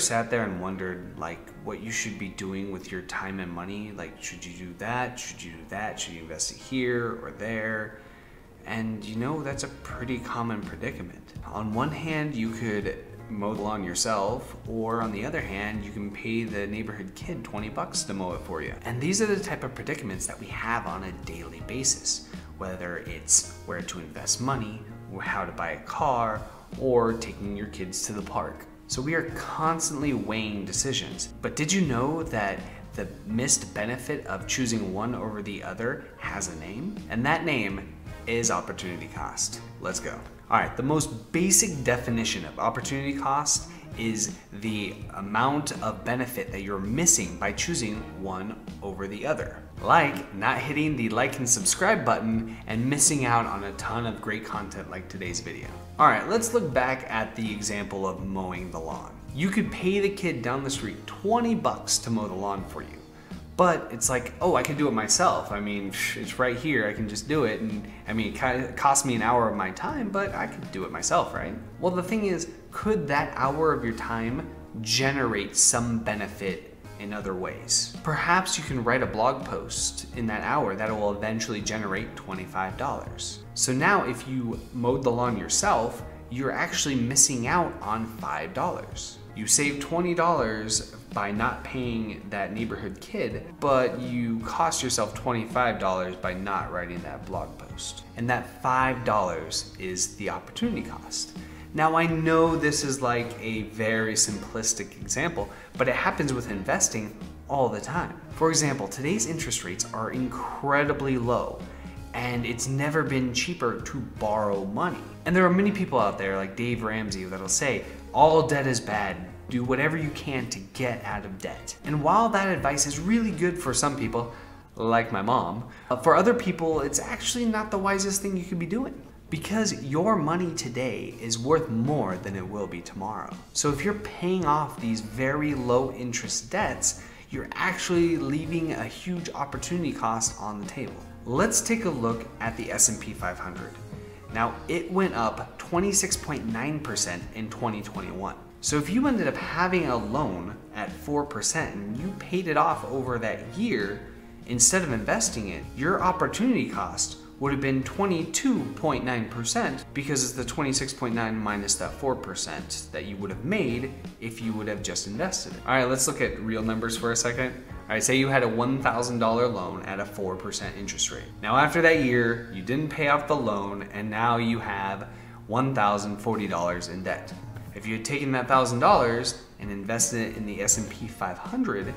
sat there and wondered like what you should be doing with your time and money? Like, should you do that? Should you do that? Should you invest it here or there? And you know, that's a pretty common predicament. On one hand, you could mow the lawn yourself, or on the other hand, you can pay the neighborhood kid 20 bucks to mow it for you. And these are the type of predicaments that we have on a daily basis, whether it's where to invest money, or how to buy a car, or taking your kids to the park. So we are constantly weighing decisions. But did you know that the missed benefit of choosing one over the other has a name? And that name is opportunity cost. Let's go. All right, the most basic definition of opportunity cost is the amount of benefit that you're missing by choosing one over the other. Like not hitting the like and subscribe button and missing out on a ton of great content like today's video. All right, let's look back at the example of mowing the lawn. You could pay the kid down the street 20 bucks to mow the lawn for you. But it's like, oh, I can do it myself. I mean, it's right here, I can just do it. And I mean, it costs me an hour of my time, but I could do it myself, right? Well, the thing is, could that hour of your time generate some benefit in other ways? Perhaps you can write a blog post in that hour that will eventually generate $25. So now if you mowed the lawn yourself, you're actually missing out on $5. You save $20 by not paying that neighborhood kid, but you cost yourself $25 by not writing that blog post. And that $5 is the opportunity cost. Now I know this is like a very simplistic example, but it happens with investing all the time. For example, today's interest rates are incredibly low, and it's never been cheaper to borrow money. And there are many people out there like Dave Ramsey that'll say, all debt is bad. Do whatever you can to get out of debt. And while that advice is really good for some people, like my mom, for other people, it's actually not the wisest thing you could be doing. Because your money today is worth more than it will be tomorrow. So if you're paying off these very low interest debts, you're actually leaving a huge opportunity cost on the table. Let's take a look at the S&P 500. Now, it went up 26.9% in 2021. So if you ended up having a loan at 4% and you paid it off over that year, instead of investing it, your opportunity cost would have been 22.9% because it's the 26.9 minus that 4% that you would have made if you would have just invested it. All right, let's look at real numbers for a second. All right, say you had a $1,000 loan at a 4% interest rate. Now after that year, you didn't pay off the loan and now you have $1,040 in debt. If you had taken that $1,000 and invested it in the S&P 500,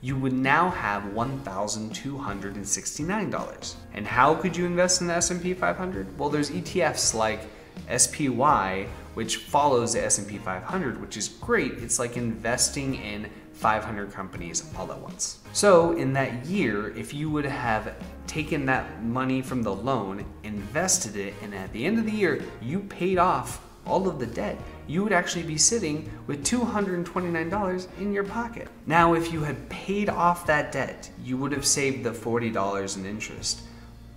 you would now have $1,269. And how could you invest in the S&P 500? Well, there's ETFs like SPY, which follows the S&P 500, which is great. It's like investing in 500 companies all at once. So in that year, if you would have taken that money from the loan, invested it, and at the end of the year, you paid off all of the debt, you would actually be sitting with $229 in your pocket. Now, if you had paid off that debt, you would have saved the $40 in interest,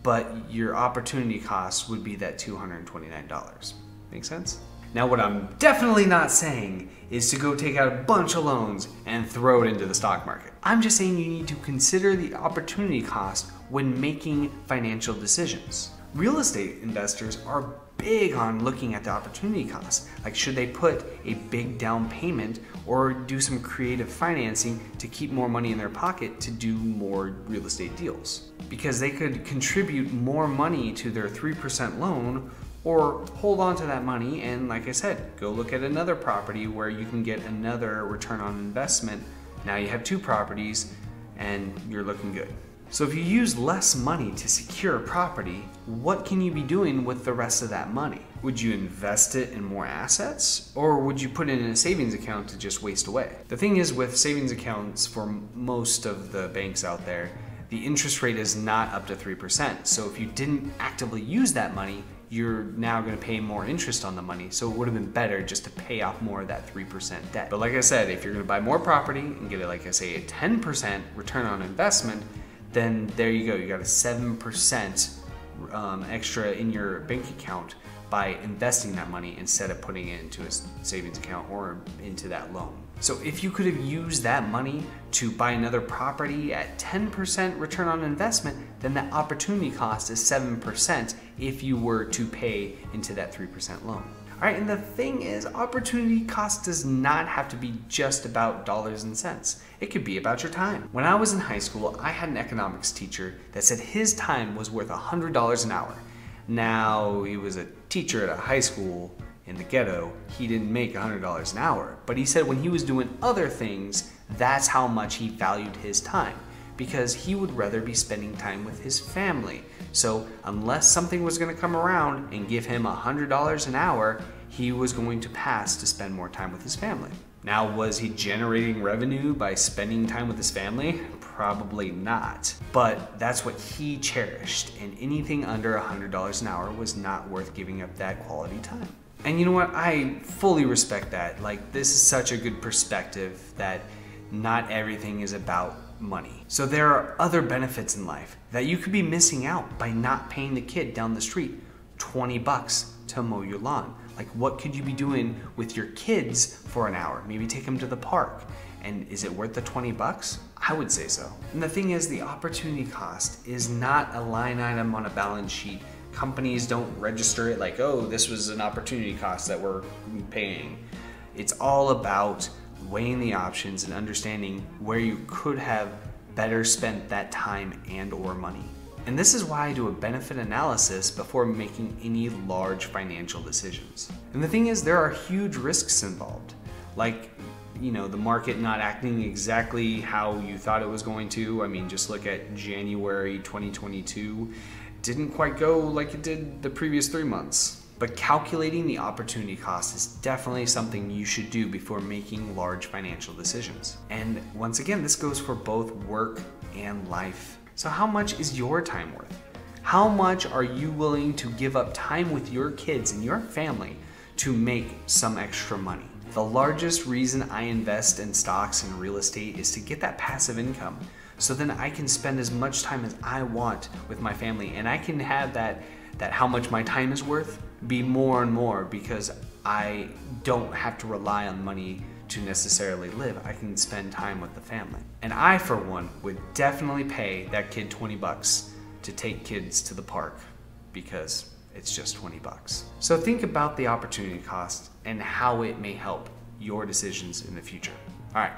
but your opportunity cost would be that $229. Make sense? Now, what I'm definitely not saying is to go take out a bunch of loans and throw it into the stock market. I'm just saying you need to consider the opportunity cost when making financial decisions. Real estate investors are big on looking at the opportunity cost. Like, should they put a big down payment or do some creative financing to keep more money in their pocket to do more real estate deals? Because they could contribute more money to their 3% loan or hold on to that money and, like I said, go look at another property where you can get another return on investment. Now you have two properties and you're looking good. So if you use less money to secure a property, what can you be doing with the rest of that money? Would you invest it in more assets, or would you put it in a savings account to just waste away? The thing is, with savings accounts for most of the banks out there, the interest rate is not up to 3%. So if you didn't actively use that money, you're now going to pay more interest on the money. So it would have been better just to pay off more of that 3% debt. But like I said, if you're going to buy more property and get it, like I say, a 10% return on investment, then there you go. You got a 7% extra in your bank account by investing that money instead of putting it into a savings account or into that loan. So if you could have used that money to buy another property at 10% return on investment, then that opportunity cost is 7% if you were to pay into that 3% loan. All right, and the thing is, opportunity cost does not have to be just about dollars and cents. It could be about your time. When I was in high school, I had an economics teacher that said his time was worth $100 an hour. Now, he was a teacher at a high school in the ghetto. He didn't make $100 an hour, but he said when he was doing other things, that's how much he valued his time, because he would rather be spending time with his family. So unless something was going to come around and give him $100 an hour, he was going to pass to spend more time with his family. Now, was he generating revenue by spending time with his family? Probably not. But that's what he cherished, and anything under $100 an hour was not worth giving up that quality time. And you know what? I fully respect that. Like, this is such a good perspective that not everything is about money. So there are other benefits in life that you could be missing out by not paying the kid down the street $20 to mow your lawn. Like, what could you be doing with your kids for an hour? Maybe take them to the park. And is it worth the $20? I would say so. And the thing is, the opportunity cost is not a line item on a balance sheet. Companies don't register it like, oh, this was an opportunity cost that we're paying. It's all about weighing the options and understanding where you could have better spent that time and or money. And this is why I do a benefit analysis before making any large financial decisions. And the thing is, there are huge risks involved. Like, you know, the market not acting exactly how you thought it was going to. I mean, just look at January 2022. Didn't quite go like it did the previous 3 months. But calculating the opportunity cost is definitely something you should do before making large financial decisions. And once again, this goes for both work and life. So how much is your time worth? How much are you willing to give up time with your kids and your family to make some extra money? The largest reason I invest in stocks and real estate is to get that passive income. So then I can spend as much time as I want with my family, and I can have that how much my time is worth be more and more, because I don't have to rely on money to necessarily live. I can spend time with the family. And I, for one, would definitely pay that kid $20 to take kids to the park, because it's just $20. So think about the opportunity cost and how it may help your decisions in the future. All right.